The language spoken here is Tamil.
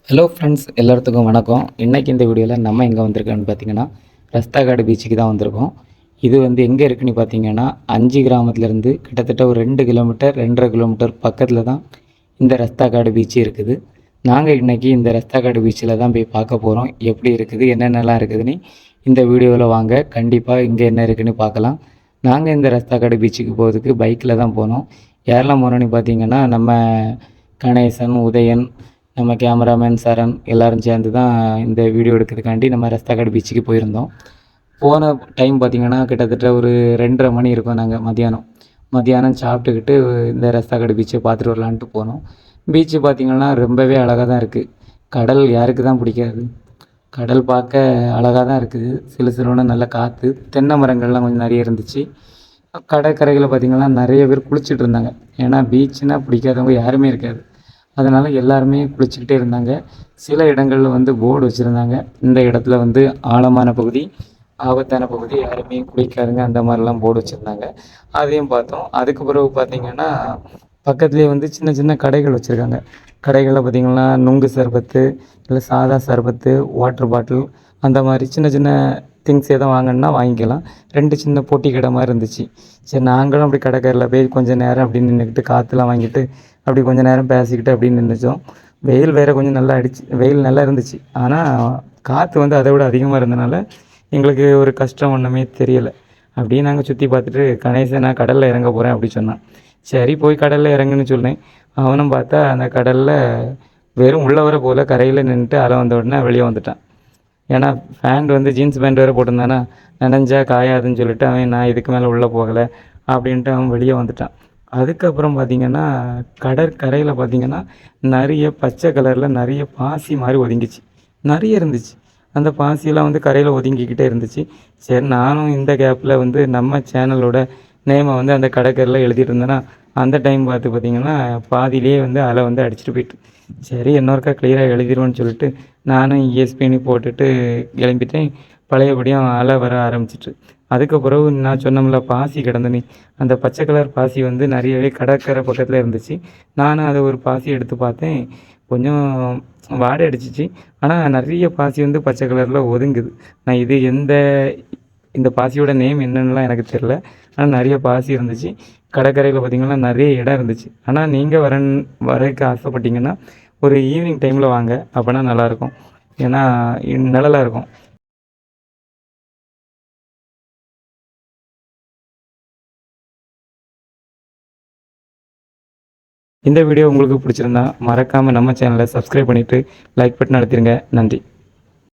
ஹலோ ஃப்ரெண்ட்ஸ், எல்லாத்துக்கும் வணக்கம். இன்றைக்கி இந்த வீடியோவில் நம்ம எங்கே வந்திருக்கோன்னு பார்த்தீங்கன்னா, ரஸ்தாகாடு பீச்சுக்கு தான் வந்திருக்கோம். இது எங்கே இருக்குன்னு பார்த்தீங்கன்னா, 5 கிராமத்துலேருந்து கிட்டத்தட்ட ஒரு 2 கிலோமீட்டர் 2.5 கிலோமீட்டர் பக்கத்தில் தான் இந்த ரஸ்தாகாடு பீச்சு இருக்குது. நாங்கள் இன்றைக்கி இந்த ரஸ்தாகாடு பீச்சில் தான் போய் பார்க்க போகிறோம். எப்படி இருக்குது, என்னென்னலாம் இருக்குதுன்னு இந்த வீடியோவில் வாங்க. கண்டிப்பாக இங்கே என்ன இருக்குதுன்னு பார்க்கலாம். நாங்கள் இந்த ரஸ்தாகாடு பீச்சுக்கு போகிறதுக்கு பைக்கில் தான் போனோம். யாரெல்லாம் போனோன்னு பார்த்தீங்கன்னா, நம்ம கணேசன், உதயன், நம்ம கேமராமேன் சரண் எல்லோரும் சேர்ந்து தான் இந்த வீடியோ எடுக்கிறதுக்காண்டி நம்ம ரஸ்தாகாடு பீச்சுக்கு போயிருந்தோம். போன டைம் பார்த்திங்கன்னா கிட்டத்தட்ட ஒரு 2:30 மணி இருக்கும். நாங்கள் மத்தியானம் சாப்பிட்டுக்கிட்டு இந்த ரஸ்தாகாடு பீச்சை பார்த்துட்டு வரலான்ட்டு போனோம். பீச்சு பார்த்திங்கன்னா ரொம்பவே அழகாக தான் இருக்குது. கடல் யாருக்கு தான் பிடிக்காது? கடல் பார்க்க அழகாக தான் இருக்குது. சிலுசிலுன்னு நல்ல காற்று, தென்னை மரங்கள்லாம் கொஞ்சம் நிறைய இருந்துச்சு. கடற்கரையில் பார்த்திங்கன்னா நிறைய பேர் குளிச்சுட்டு இருந்தாங்க. ஏன்னா பீச்சுனால் பிடிக்காதவங்க யாருமே இருக்காது. அதனால் எல்லாருமே குளிச்சுக்கிட்டே இருந்தாங்க. சில இடங்களில் போர்டு வச்சுருந்தாங்க, இந்த இடத்துல ஆழமான பகுதி, ஆபத்தான பகுதி, யாருமே குளிக்காதுங்க, அந்த மாதிரிலாம் போர்டு வச்சுருந்தாங்க. அதையும் பார்த்தோம். அதுக்கு பிறகு பார்த்திங்கன்னா பக்கத்துலேயே சின்ன சின்ன கடைகள் வச்சுருக்காங்க. கடைகளில் பார்த்திங்கன்னா நுங்கு சர்பத்து, இல்லை சாதா சர்பத்து, வாட்டர் பாட்டில், அந்த மாதிரி சின்ன சின்ன திங்ஸ் எதுவும் வாங்கினா வாங்கிக்கலாம். 2 சின்ன போட்டி கடை மாதிரி இருந்துச்சு. சரி, நாங்களும் அப்படி கடைக்கரையில் போய் கொஞ்சம் நேரம் அப்படி நின்றுக்கிட்டு காற்றுலாம் வாங்கிட்டு அப்படி கொஞ்சம் நேரம் பேசிக்கிட்டு அப்படி நின்றுச்சோம். வெயில் வேறு கொஞ்சம் நல்லா வெயில் நல்லா இருந்துச்சு. ஆனால் காற்று அதை விட அதிகமாக இருந்தனால எங்களுக்கு ஒரு கஷ்டம் ஒன்றுமே தெரியலை. அப்படியே நாங்கள் சுற்றி பார்த்துட்டு கணேசன் நான் கடலில் இறங்க போகிறேன் அப்படி சொன்னான். சரி, போய் கடலில் இறங்குன்னு சொன்னேன். அவனும் பார்த்தா அந்த கடலில் வெறும் உள்ளே வர போல் கரையில் நின்றுட்டு அலை வந்த உடனே வெளியே வந்துட்டான். ஏன்னா பேண்ட் ஜீன்ஸ் பேண்ட் வேறு போட்டிருந்தானா, நனைஞ்சா காயாதுன்னு சொல்லிட்டு அவன் நான் இதுக்கு மேலே உள்ளே போகலை அப்படின்ட்டு அவன் வெளியே வந்துட்டான். அதுக்கப்புறம் பார்த்திங்கன்னா கடற்கரையில் பார்த்திங்கன்னா நிறைய பச்சை கலரில் நிறைய பாசி மாதிரி ஒதுங்கிச்சு, நிறைய இருந்துச்சு. அந்த பாசியெல்லாம் கரையில் ஒதுங்கிக்கிட்டே இருந்துச்சு. சரி, நானும் இந்த கேப்பில் நம்ம சேனலோட நேமை அந்த கடற்கரையில் எழுதிட்டு இருந்தேன்னா, அந்த டைம் பார்த்திங்கன்னா பாதியிலே அலை அடிச்சுட்டு போயிட்டு, சரி இன்னொருக்கா கிளியராக எழுதிடுவோன்னு சொல்லிட்டு நானும் ESPN போட்டுட்டு கிளம்பிட்டேன். பழையபடியும் அலை வர ஆரம்பிச்சிட்டு, அதுக்கு பிறகு நான் சொன்னோம்ல பாசி கிடந்தனே, அந்த பச்சை கலர் பாசி நிறையவே கடற்கரை பக்கத்தில் இருந்துச்சு. நானும் அதை ஒரு பாசி எடுத்து பார்த்தேன். கொஞ்சம் வாடை அடிச்சிச்சு. ஆனால் நிறைய பாசி பச்சை கலரில் ஒதுங்குது. நான் இந்த பாசியோட நேம் என்னன்னுலாம் எனக்கு தெரில. ஆனால் நிறைய பாசி இருந்துச்சு. கடற்கரையில் பார்த்திங்கன்னா நிறைய இடம் இருந்துச்சு. ஆனால் நீங்கள் வரக்கு ஆசைப்பட்டீங்கன்னா ஒரு ஈவினிங் டைமில் வாங்க, அப்போனா நல்லாயிருக்கும். ஏன்னா நிழலாக இருக்கும். இந்த வீடியோ உங்களுக்கு பிடிச்சிருந்தா மறக்காமல் நம்ம சேனலை சப்ஸ்கிரைப் பண்ணிவிட்டு லைக் பட்டன் அழுத்திடுங்க. நன்றி.